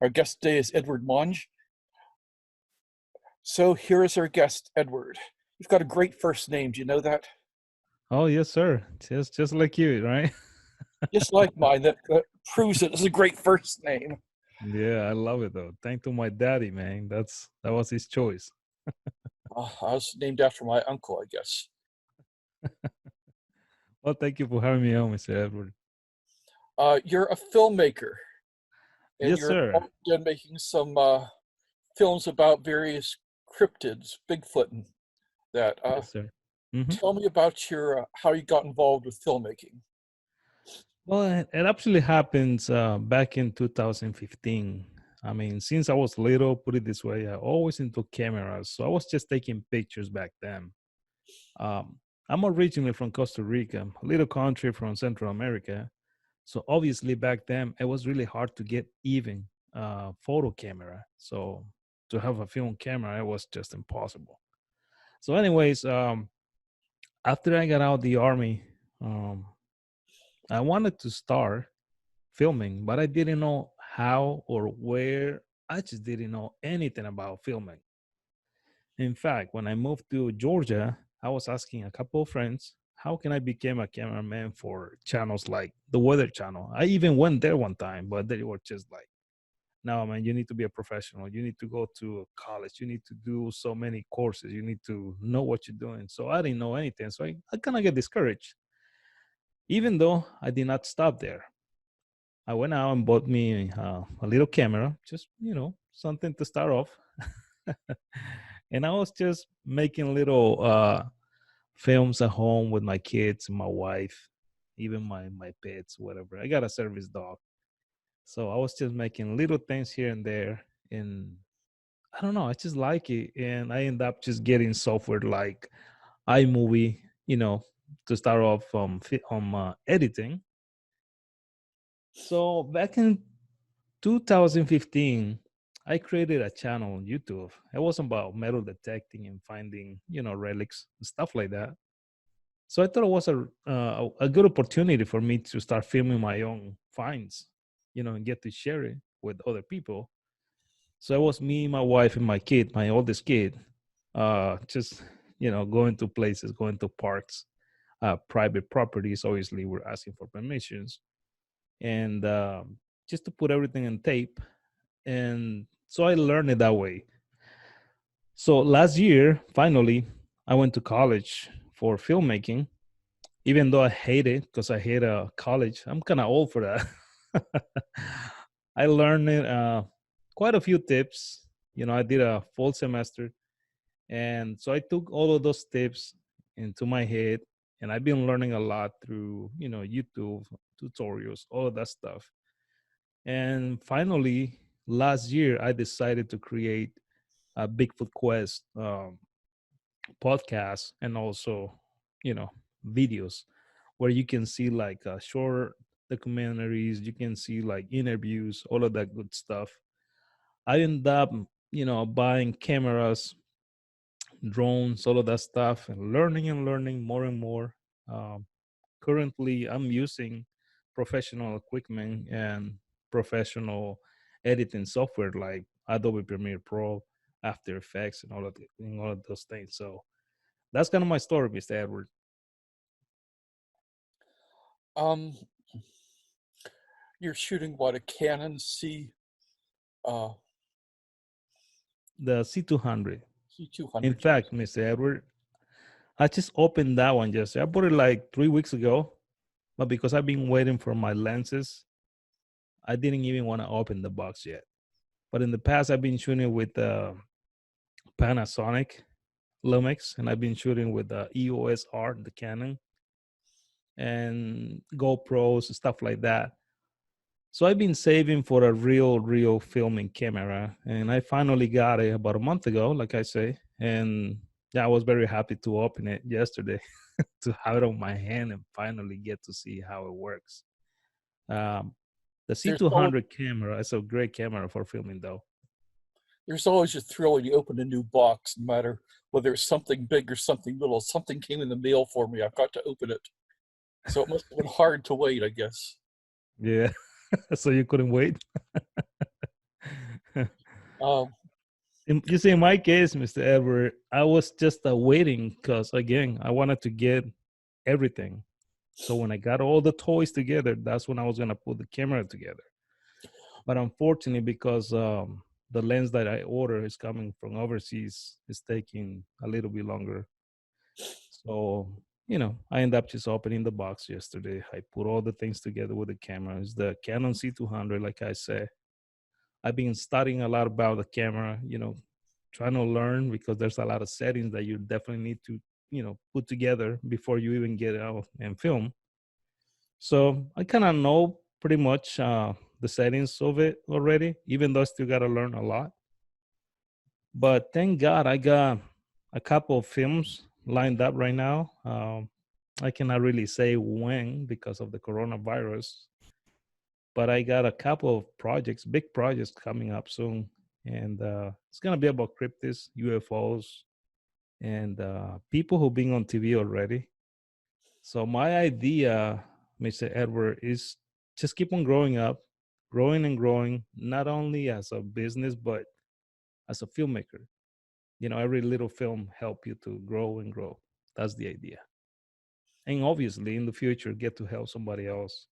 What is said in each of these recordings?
Our guest today is Edward Monge. So here is our guest, Edward. You've got a great first name. Do you know that? Oh, yes, sir. Just like you, right? Just like mine. That proves it is a great first name. Yeah, I love it though. Thank to my daddy, man. That was his choice. I was named after my uncle, I guess. Well, thank you for having me on, Mr. Edward. You're a filmmaker, and Yes, you're sir. done making some films about various cryptids, Bigfoot, and that. Yes, sir. Hmm. Tell me about your how you got involved with filmmaking. Well, it actually happens back in 2015. I mean, since I was little, put it this way, I always into cameras. So I was just taking pictures back then. I'm originally from Costa Rica, a little country from Central America. So obviously back then it was really hard to get even photo camera. So to have a film camera, it was just impossible. So, anyways, after I got out of the army, um, I wanted to start filming, but I didn't know how or where. I just didn't know anything about filming. In fact, when I moved to Georgia, I was asking a couple of friends, how can I become a cameraman for channels like the Weather Channel? I even went there one time, but they were just like, no, man, you need to be a professional. You need to go to college. You need to do so many courses. You need to know what you're doing. So I didn't know anything. So I kind of get discouraged, even though I did not stop there. I went out and bought me a little camera, just, something to start off. And I was just making little films at home with my kids, my wife, even my pets, whatever. I got a service dog. So I was just making little things here and there. And I don't know, I just like it. And I end up just getting software like iMovie, to start off editing. So back in 2015, I created a channel on YouTube. It was about metal detecting and finding, relics and stuff like that. So I thought it was a good opportunity for me to start filming my own finds, and get to share it with other people. So it was me, my wife, and my kid, my oldest kid, just going to places, going to parks, private properties. Obviously, we're asking for permissions, and just to put everything in tape. And so I learned it that way. So last year, finally, I went to college for filmmaking, even though I hate it because I hate college. I'm kind of old for that. I learned it, quite a few tips. I did a full semester. And so I took all of those tips into my head. And I've been learning a lot through, YouTube tutorials, all of that stuff. And finally, last year, I decided to create a Bigfoot Quest podcast and also, you know, videos where you can see like short documentaries, you can see like interviews, all of that good stuff. I end up, buying cameras, drones, all of that stuff, and learning more and more. Um, Currently, I'm using professional equipment and professional editing software like Adobe Premiere Pro, After Effects, and all of those things. So that's kind of my story, Mr. Edward. Um, you're shooting what, a Canon uh, The C200. In C200. fact, Mr. Edward, I just opened that one yesterday. I bought it like 3 weeks ago, but because I've been waiting for my lenses, I didn't even want to open the box yet. But in the past, I've been shooting with Panasonic Lumix, and I've been shooting with the EOS R, the Canon, and GoPros and stuff like that. So I've been saving for a real filming camera, and I finally got it about a month ago, like I say, and yeah, I was very happy to open it yesterday to have it on my hand and finally get to see how it works. Um, the There's always, C200 camera is a great camera for filming, though. there's always a thrill when you open a new box, no matter whether it's something big or something little. Something came in the mail for me. I've got to open it. So it must have been hard to wait, I guess. Yeah, so you couldn't wait. Um, You see, in my case, Mr. Edward, I was just waiting because, again, I wanted to get everything. So when I got all the toys together, that's when I was going to put the camera together. But unfortunately, because the lens that I order is coming from overseas, it's taking a little bit longer. So, I ended up just opening the box yesterday. I put all the things together with the camera. It's the Canon C200, like I said. I've been studying a lot about the camera, trying to learn because there's a lot of settings that you definitely need to, put together before you even get out and film. So I kind of know pretty much the settings of it already, even though I still got to learn a lot. But thank God I got a couple of films lined up right now. I cannot really say when because of the coronavirus, but I got a couple of projects, big projects coming up soon. And it's going to be about cryptids, UFOs, and people who've been on TV already. So my idea, Mr. Edward, is just keep on growing up, growing and growing, not only as a business, but as a filmmaker. Every little film help you to grow and grow. That's the idea. And obviously in the future, get to help somebody else.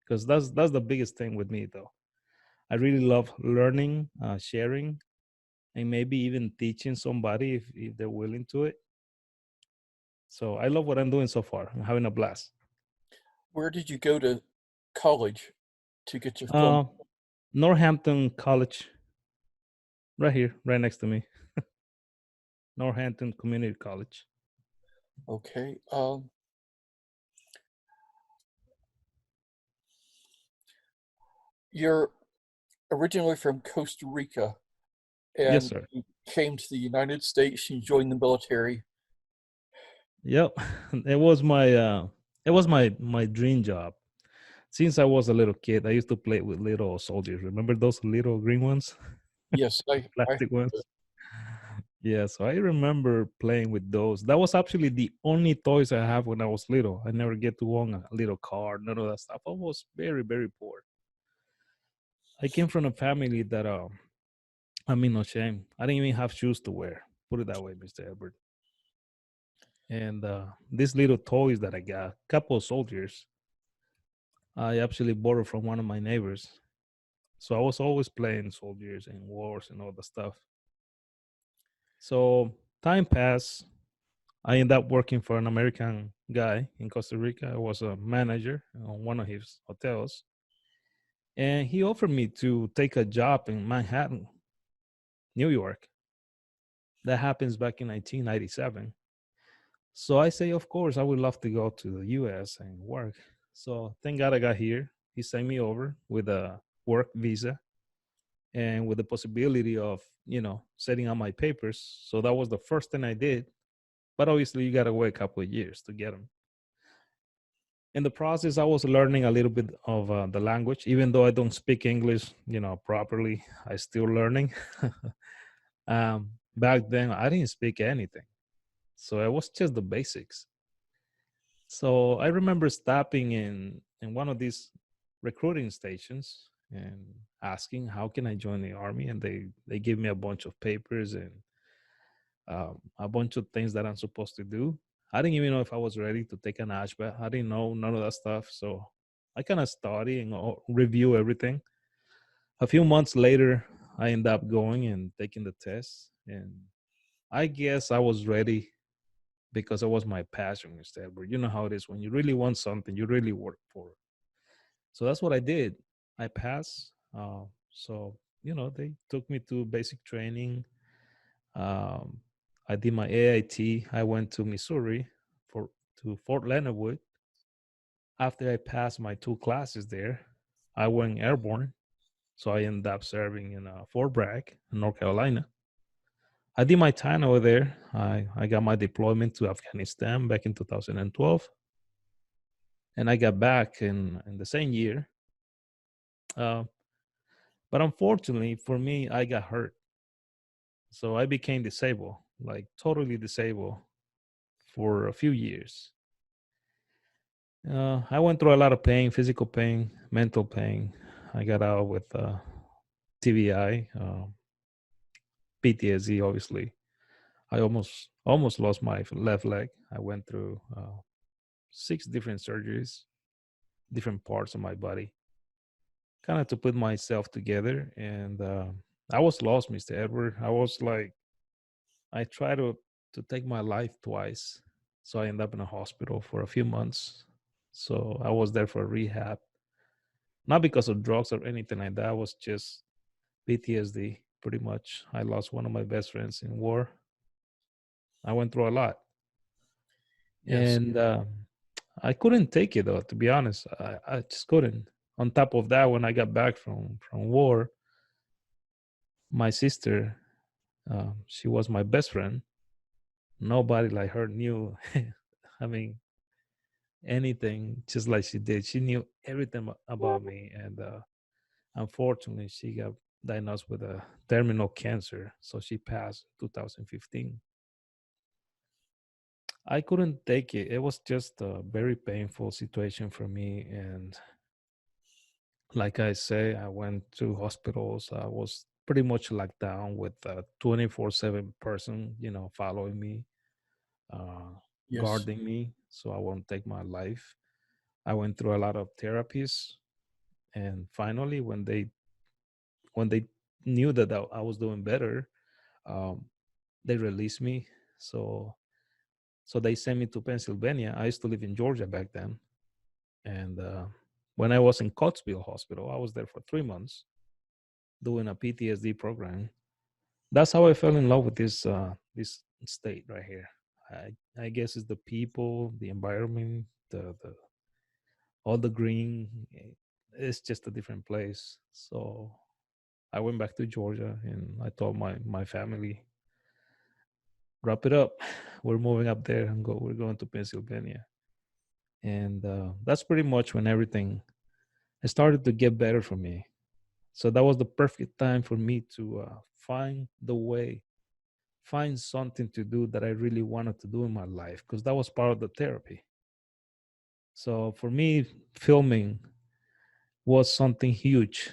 Because that's the biggest thing with me though. I really love learning, sharing, and maybe even teaching somebody if they're willing to it. So I love what I'm doing so far. I'm having a blast. where did you go to college to get your film? Uh, Northampton College, right here, right next to me. Northampton Community College. Okay. You're originally from Costa Rica, Yes, and sir. you came to the United States. You joined the military. Yep. It was my dream job. Since I was a little kid, I used to play with little soldiers. Remember those little green ones? Yes, I Plastic ones? Yeah, so I remember playing with those. That was actually the only toys I have when I was little. I never get to own a little car, none of that stuff. I was very, very poor. I came from a family that I mean no shame. I didn't even have shoes to wear. Put it that way, Mr. Edward. And these little toys that I got, couple of soldiers, I actually borrowed from one of my neighbors. So I was always playing soldiers and wars and all the stuff. So time passed. I ended up working for an American guy in Costa Rica. I was a manager on one of his hotels. And he offered me to take a job in Manhattan, New York. That happens back in 1997. So I say, of course, I would love to go to the US and work. So thank God I got here. He sent me over with a work visa and with the possibility of, setting up my papers. So that was the first thing I did. But obviously, you got to wait a couple of years to get them. In the process, I was learning a little bit of the language, even though I don't speak English, properly. I still learning. Back then, I didn't speak anything, so it was just the basics. So I remember stopping in one of these recruiting stations and asking, "How can I join the army?" And they gave me a bunch of papers and a bunch of things that I'm supposed to do. I didn't even know if I was ready to take an ash bath. I didn't know none of that stuff. So I kind of study and review everything. A few months later, I ended up going and taking the test. And I guess I was ready because it was my passion instead. But you know how it is when you really want something, you really work for it. So that's what I did. I passed. So, they took me to basic training. Um, I did my AIT. I went to Missouri for to Fort Leonard Wood. After I passed my two classes there, I went airborne. So I ended up serving in Fort Bragg, in North Carolina. I did my time over there. I got my deployment to Afghanistan back in 2012. And I got back in the same year. Uh, but unfortunately for me, I got hurt. So I became disabled, like totally disabled for a few years. I went through a lot of pain, physical pain, mental pain. I got out with TBI. PTSD. Obviously, I almost lost my left leg. I went through 6 different surgeries, different parts of my body, kind of to put myself together. And I was lost, Mr. Edward. I was like, I tried to take my life twice, so I ended up in a hospital for a few months. So I was there for rehab, not because of drugs or anything like that. It was just PTSD, pretty much. I lost one of my best friends in war. I went through a lot, Yes. and I couldn't take it though. To be honest, I just couldn't. On top of that, when I got back from war, my sister, she was my best friend. Nobody like her knew. I mean, anything just like she did. She knew everything about me, and unfortunately, she got diagnosed with a terminal cancer. So she passed 2015. I couldn't take it. It was just a very painful situation for me. And like I say, I went to hospitals. I was pretty much locked down with a 24/7 person, following me, uh, Yes. guarding me so I won't take my life. I went through a lot of therapies. And finally, when they knew that I was doing better, um, they released me. So they sent me to Pennsylvania. I used to live in Georgia back then. And when I was in Coatesville Hospital, I was there for 3 months doing a PTSD program. That's how I fell in love with this state right here. I guess it's the people, the environment, the all the green. It's just a different place. So I went back to Georgia and I told my family, wrap it up. We're moving up there and we're going to Pennsylvania. And that's pretty much when everything started to get better for me. So that was the perfect time for me to find the way, find something to do that I really wanted to do in my life, because that was part of the therapy. So for me, filming was something huge.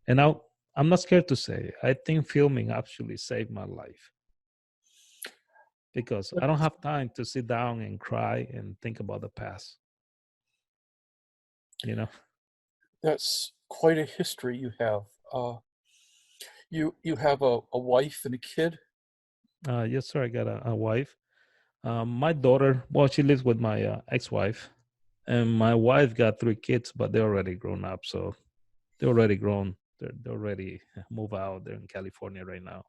And now I'm not scared to say, I think filming actually saved my life, because I don't have time to sit down and cry and think about the past, you know? That's quite a history you have. You have a wife and a kid? Yes, sir. I got a wife. My daughter, well, she lives with my ex-wife, and my wife got 3 kids, but they're already grown up. So they're already grown. They're already move out. They're in California right now.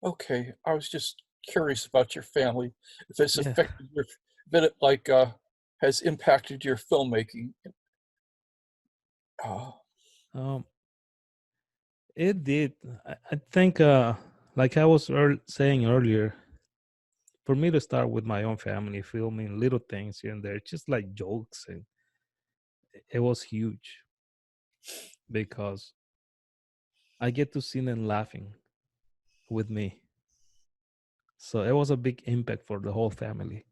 Okay, I was just curious about your family, if it's Yeah. affected your, if it like has impacted your filmmaking. Uh, Um, it did. I think, like I was saying earlier, for me to start with my own family, filming little things here and there, just like jokes, and it was huge because I get to see them laughing with me. So it was a big impact for the whole family.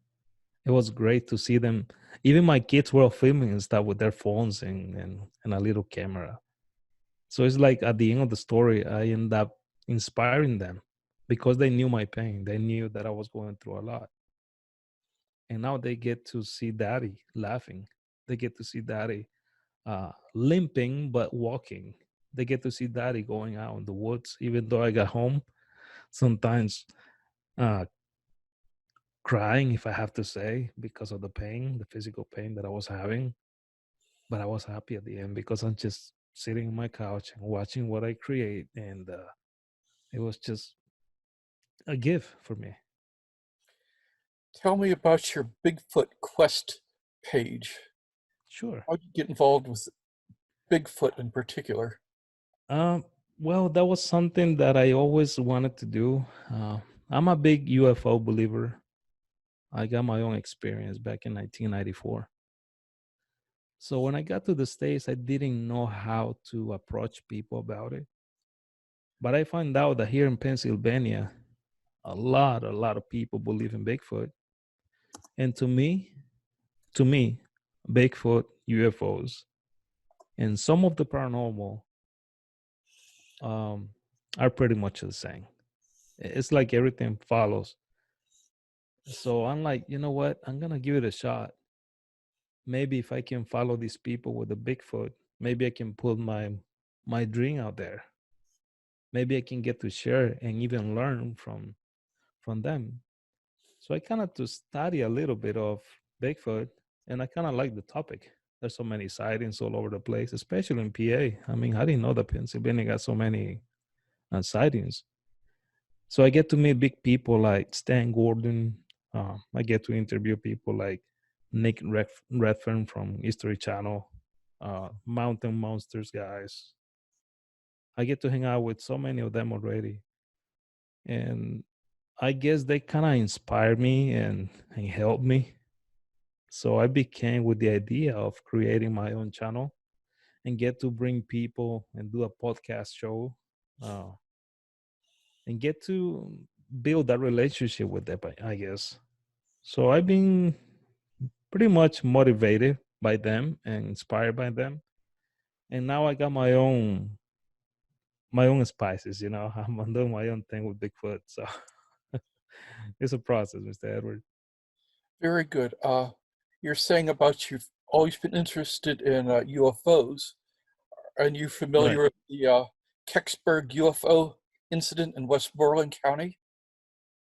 It was great to see them. Even my kids were filming and stuff with their phones and a little camera. So it's like at the end of the story, I end up inspiring them because they knew my pain. They knew that I was going through a lot. And now they get to see daddy laughing. They get to see daddy limping but walking. They get to see daddy going out in the woods, even though I got home. Sometimes uh, crying, if I have to say, because of the pain, the physical pain that I was having. But I was happy at the end because I'm just sitting on my couch and watching what I create. And it was just a gift for me. Tell me about your Bigfoot Quest page. Sure. How did you get involved with Bigfoot in particular? Um, well, that was something that I always wanted to do. I'm a big UFO believer. I got my own experience back in 1994. So when I got to the States, I didn't know how to approach people about it. But I found out that here in Pennsylvania, a lot of people believe in Bigfoot. And to me, Bigfoot, UFOs, and some of the paranormal um, are pretty much the same. It's like everything follows. So I'm like, you know what? I'm gonna give it a shot. Maybe if I can follow these people with the Bigfoot, maybe I can put my dream out there. Maybe I can get to share and even learn from them. So I kind of to study a little bit of Bigfoot, and I kind of like the topic. There's so many sightings all over the place, especially in PA. I mean, I didn't know that Pennsylvania got so many sightings. So I get to meet big people like Stan Gordon. I get to interview people like Nick Redfern from History Channel, Mountain Monsters guys. I get to hang out with so many of them already, and I guess they kind of inspired me and helped me. So I became with the idea of creating my own channel and get to bring people and do a podcast show, uh, and get to build that relationship with them, I guess. So I've been pretty much motivated by them and inspired by them. And now I got my own spices, you know. I'm doing my own thing with Bigfoot. So it's a process, Mr. Edward. Very good. You're saying about you've always been interested in UFOs. Are you Right. familiar with the Kecksburg UFO incident in Westmoreland County?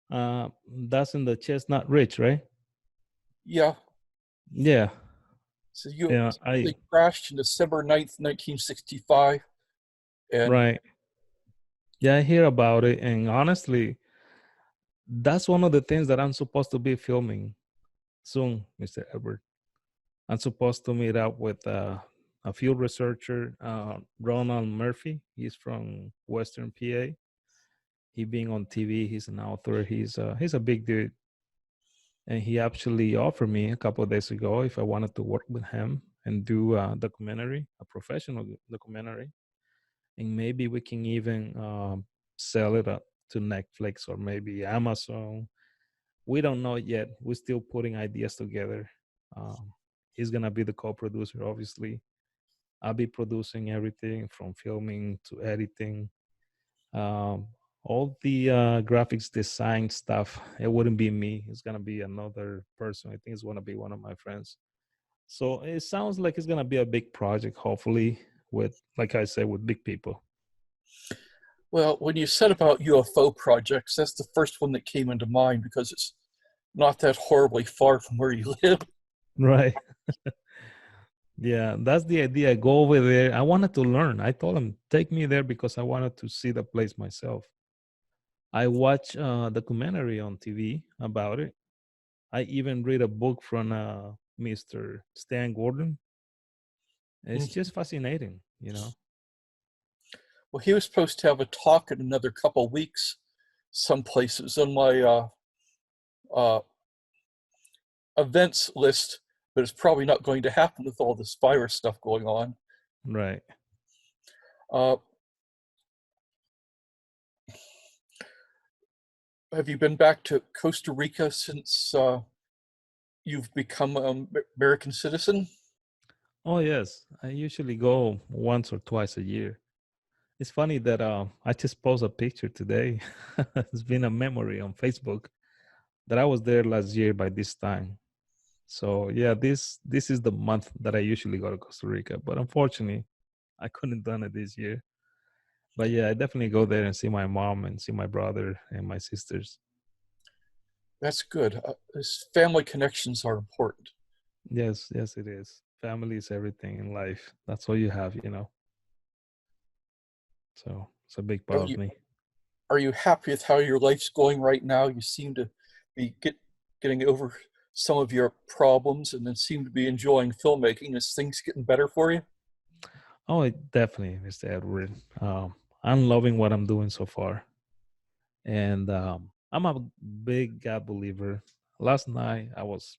That's in the Chestnut Ridge, right? Yeah. Yeah. So you Yeah. they crashed on December 9th, 1965, and Right. Yeah, I hear about it. And honestly, that's one of the things that I'm supposed to be filming soon, Mr. Edward. I'm supposed to meet up with a field researcher, Ronald Murphy. He's from Western PA. He being on TV. He's an author. He's a big dude, and he actually offered me a couple of days ago if I wanted to work with him and do a documentary, a professional documentary, and maybe we can even sell it up to Netflix or maybe Amazon. We don't know yet. We're still putting ideas together. Um, he's gonna be the co-producer, obviously. I'll be producing everything from filming to editing. Um, all the graphics design stuff, it wouldn't be me. It's gonna be another person. I think it's gonna be one of my friends. So it sounds like it's gonna be a big project, hopefully, with like I said, with big people. well, when you said about UFO projects, that's the first one that came into mind because it's not that horribly far from where you live. Right. Yeah, that's the idea. I go over there. I wanted to learn. I told him, take me there because I wanted to see the place myself. I watched a documentary on TV about it. I even read a book from Mr. Stan Gordon. It's Mhm. just fascinating, you know. Well, he was supposed to have a talk in another couple of weeks, some places on my uh, events list, but it's probably not going to happen with all this virus stuff going on. Right. Uh, have you been back to Costa Rica since you've become an American citizen? Oh yes, I usually go once or twice a year. It's funny that I just posted a picture today. It's been a memory on Facebook that I was there last year by this time. So yeah, this is the month that I usually go to Costa Rica, but unfortunately, I couldn't done it this year. But yeah, I definitely go there and see my mom and see my brother and my sisters. That's good. Family connections are important. Yes, yes, it is. Family is everything in life. That's all you have, you know. So it's a big Have part of you, me. are you happy with how your life's going right now? You seem to be getting over some of your problems and then seem to be enjoying filmmaking. Is things getting better for you? Definitely, Mr. Edward. I'm loving what I'm doing so far, and I'm a big God believer. Last night I was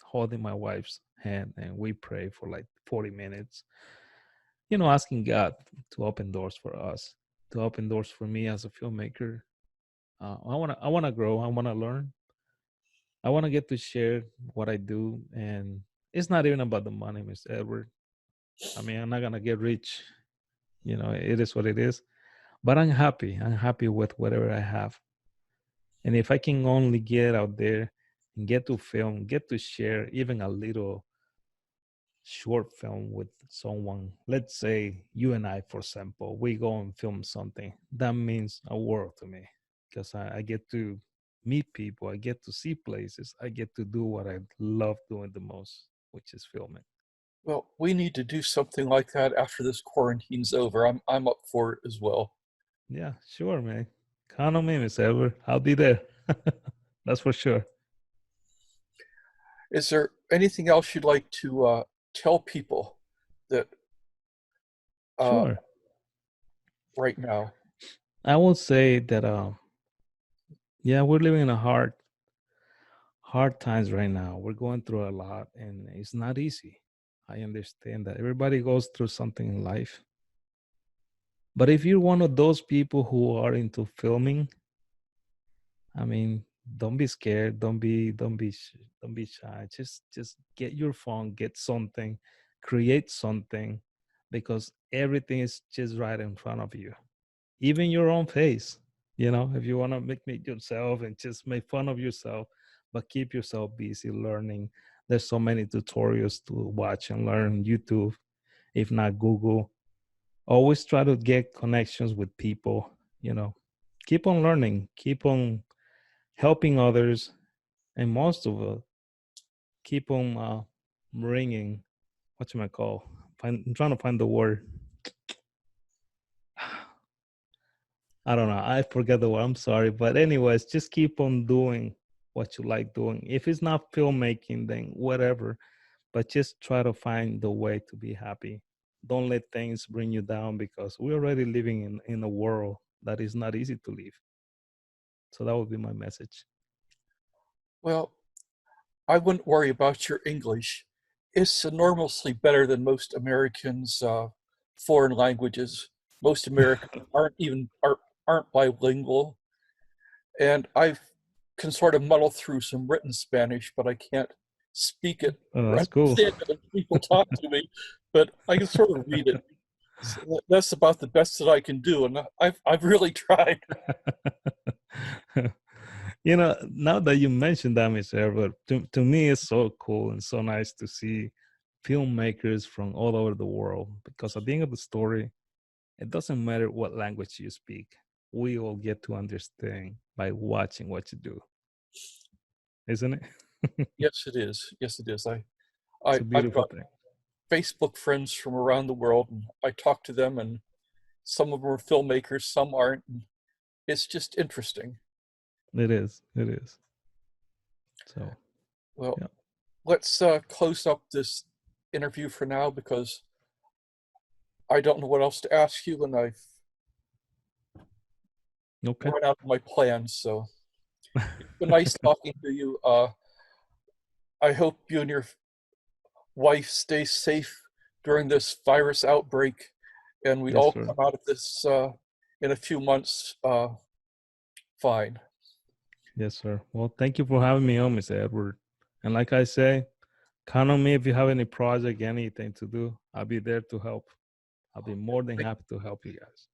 holding my wife's hand and we prayed for like 40 minutes, you know, asking God to open doors for us, to open doors for me as a filmmaker. I want to grow. I want to learn. I want to get to share what I do, and it's not even about the money, Mr. Edward. I mean, I'm not gonna get rich. You know, it is what it is. But I'm happy. I'm happy with whatever I have. And if I can only get out there and get to film, get to share even a little short film with someone, let's say you and I, for example, we go and film something, that means a world to me because I get to meet people, I get to see places, I get to do what I love doing the most, which is filming. Well, we need to do something like that after this quarantine's over. I'm up for it as well. Yeah, sure, man. Count on me, Miss Edward. I'll be there. That's for sure. Is there anything else you'd like to tell people that uh, Sure. right now? I will say that yeah, we're living in a hard times right now. We're going through a lot and it's not easy. I understand that everybody goes through something in life. But if you're one of those people who are into filming, I mean, don't be scared, don't be shy. Just get your phone, get something, create something because everything is just right in front of you. Even your own face, if you want to make yourself and just make fun of yourself, but keep yourself busy learning. There's so many tutorials to watch and learn on YouTube, if not Google. Always try to get connections with people, you know. Keep on learning, keep on helping others, and most of all, keep on bringing, what you might call, I'm trying to find the word. I don't know. I forget the word. I'm sorry. But anyways, just keep on doing what you like doing. If it's not filmmaking, then whatever. But just try to find the way to be happy. Don't let things bring you down because we're already living in a world that is not easy to live. So that would be my message. Well, I wouldn't worry about your English. It's enormously better than most Americans' foreign languages. Most Americans aren't bilingual, and I can sort of muddle through some written Spanish, but I can't speak it Oh, or that's cool. understand it when people talk to me. But I can sort of read it. So that's about the best that I can do, and I've really tried. Now that you mentioned that, Mr. Herbert, to me, it's so cool and so nice to see filmmakers from all over the world because at the end of the story, it doesn't matter what language you speak. We all get to understand by watching what you do, isn't it? Yes, it is. Yes, it is. It's a I've beautiful got thing. Facebook friends from around the world, and I talk to them, and some of them are filmmakers, some aren't. And it's just interesting. It is. It is. So, Well, yeah. let's close up this interview for now because I don't know what else to ask you, and I've Okay. run out of my plans. So it's been nice talking to you. I hope you and your wife stay safe during this virus outbreak, and we Yes, all sir. come out of this in a few months fine. Yes, sir. Well, thank you for having me on, Mr. Edward. And like I say, count on me if you have any project, anything to do. I'll be there to help. I'll be more than happy to help you guys.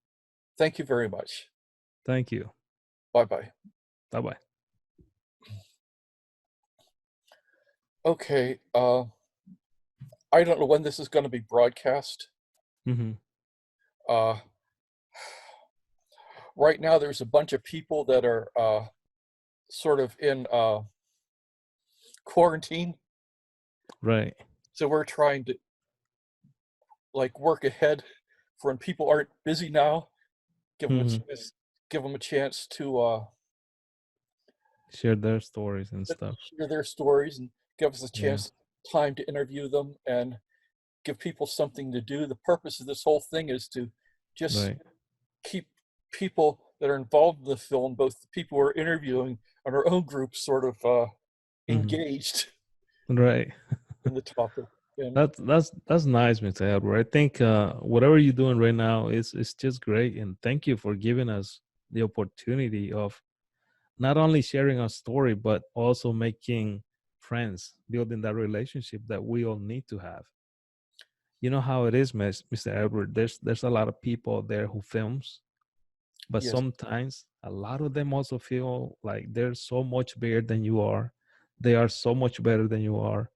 Thank you very much. Thank you. Bye bye. Bye bye. Okay. I don't know when this is going to be broadcast. Mm-hmm. Uh, right now, there's a bunch of people that are sort of in quarantine. Right. So we're trying to like work ahead for when people aren't busy now. Give them a Mm-hmm. chance. Give them a chance to Share their stories and stuff. share their stories and give us a Yeah. chance, time to interview them and give people something to do. The purpose of this whole thing is to just Right. keep people that are involved in the film, both the people we're interviewing and our own group, sort of Mm-hmm. engaged Right. in the topic. And That's nice, Mr. Edward. I think whatever you're doing right now is just great, and thank you for giving us the opportunity of not only sharing our story but also making friends, building that relationship that we all need to have. You know how it is, Mr. Edward. There's a lot of people there who films, But yes, sometimes a lot of them also feel like they're so much bigger than you are. They are so much better than you are,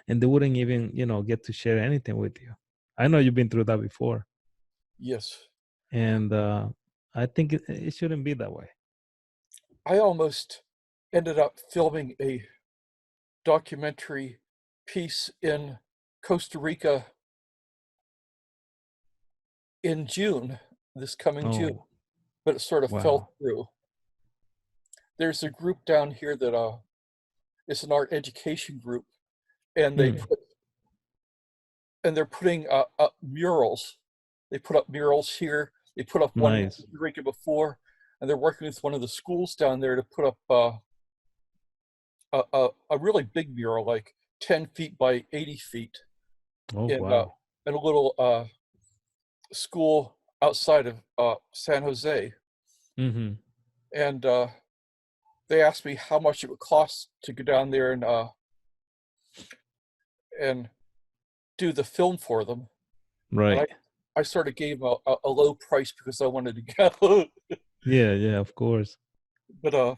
and they wouldn't even, get to share anything with you. I know you've been through that before, yes. and I think it shouldn't be that way. I almost ended up filming a documentary piece in Costa Rica in June, this coming June, Oh, but it sort of fell wow. through. There's a group down here that is an art education group, and Hmm. they're putting up murals. They put up murals here. They put up one in Nice. Costa Rica before, and they're working with one of the schools down there to put up a really big mural, like 10 feet by 80 feet, Oh, in wow. in a little school outside of San Jose. Mm-hmm. And they asked me how much it would cost to go down there and do the film for them. And Right. I sort of gave them a low price because I wanted to go. Yeah, yeah, of course. But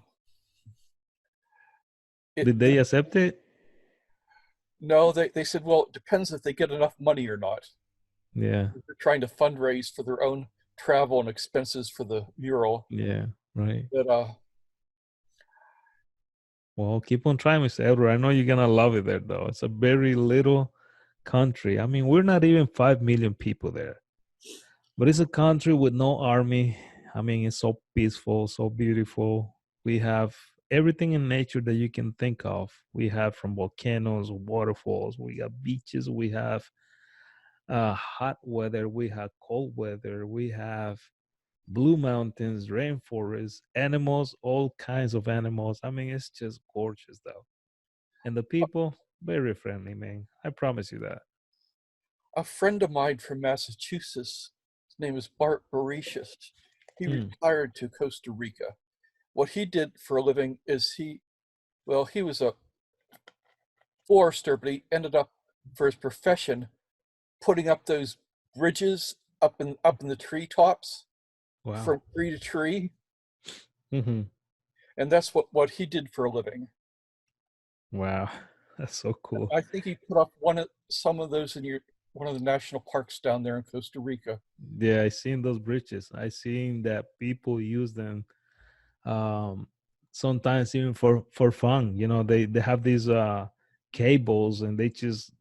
it Did they accept it? no, they said, well, it depends if they get enough money or not. Yeah, They're trying to fundraise for their own travel and expenses for the mural. yeah, right. But Well, keep on trying, Mr. Edward. I know you're gonna love it there, though. It's a very little country. I mean, we're not even 5 million people there, but it's a country with no army. I mean, it's so peaceful, so beautiful. We have everything in nature that you can think of. We have from volcanoes, waterfalls. We got beaches. We have hot weather. We have cold weather. We have blue mountains, rainforests, animals, all kinds of animals. I mean, it's just gorgeous, though. And the people, very friendly, man. I promise you that. a friend of mine from Massachusetts, his name is Bart Baricius. He Hmm. retired to Costa Rica. What he did for a living is he was a forester, but he ended up for his profession putting up those bridges up in the treetops Wow. from tree to tree, Hmm. and that's what he did for a living. Wow. That's so cool. I think he put up some of those in one of the national parks down there in Costa Rica. Yeah, I seen those bridges. I seen that people use them um sometimes even for fun. They have these cables and they just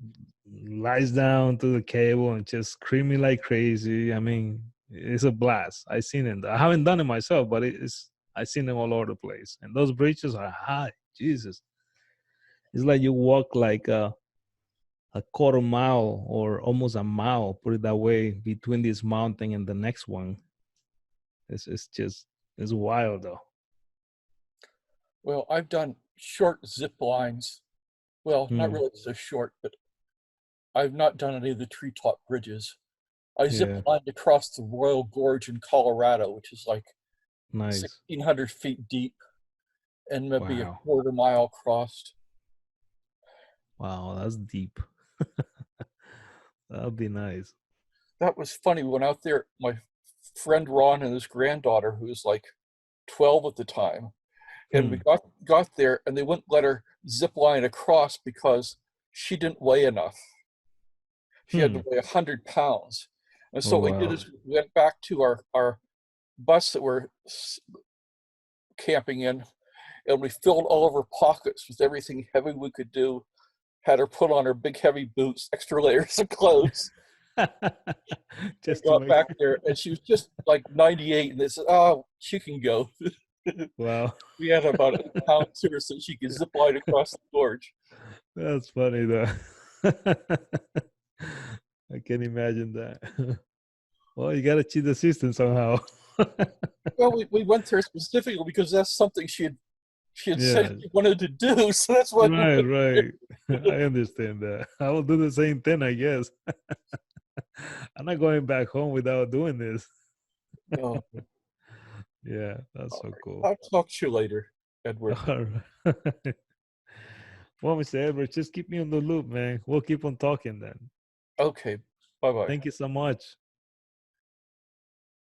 lies down to the cable and just screaming like crazy. I mean, it's a blast. I seen it. I haven't done it myself, but I seen them all over the place. And those bridges are high. Jesus. It's like you walk like a quarter mile or almost a mile, put it that way, between this mountain and the next one. It's wild though. Well, I've done short zip lines. Well, not Hmm. really so short, but I've not done any of the treetop bridges. I zip Yeah, lined across the Royal Gorge in Colorado, which is like nice. 1,600 feet deep and maybe a Wow. quarter mile across. Wow, that's deep. That'd be nice. That was funny. We went out there, my friend Ron and his granddaughter, who was like 12 at the time, and we Hmm. got there, and they wouldn't let her zip line across because she didn't weigh enough. She had to Hmm. weigh 100 pounds. And so Oh what we did wow. is we went back to our bus that we're camping in, and we filled all of her pockets with everything heavy we could do. Had her put on her big heavy boots, extra layers of clothes, and Just to got make back there. And she was just like 98, and they said, "Oh, she can go." wow. We had about 8 pounds to her so she could zip line across the gorge. That's funny though. I can imagine that. Well, you gotta cheat the system somehow. Well, we went there specifically because that's something she had said Yeah, she wanted to do. So that's why we right, went there. right. I understand that. I will do the same thing, I guess. I'm not going back home without doing this. Oh, Yeah, that's all so right. cool. I'll talk to you later, Edward. All right. Well, Mr. Edwards, just keep me on the loop, man. We'll keep on talking then. Okay, bye bye. Thank you so much.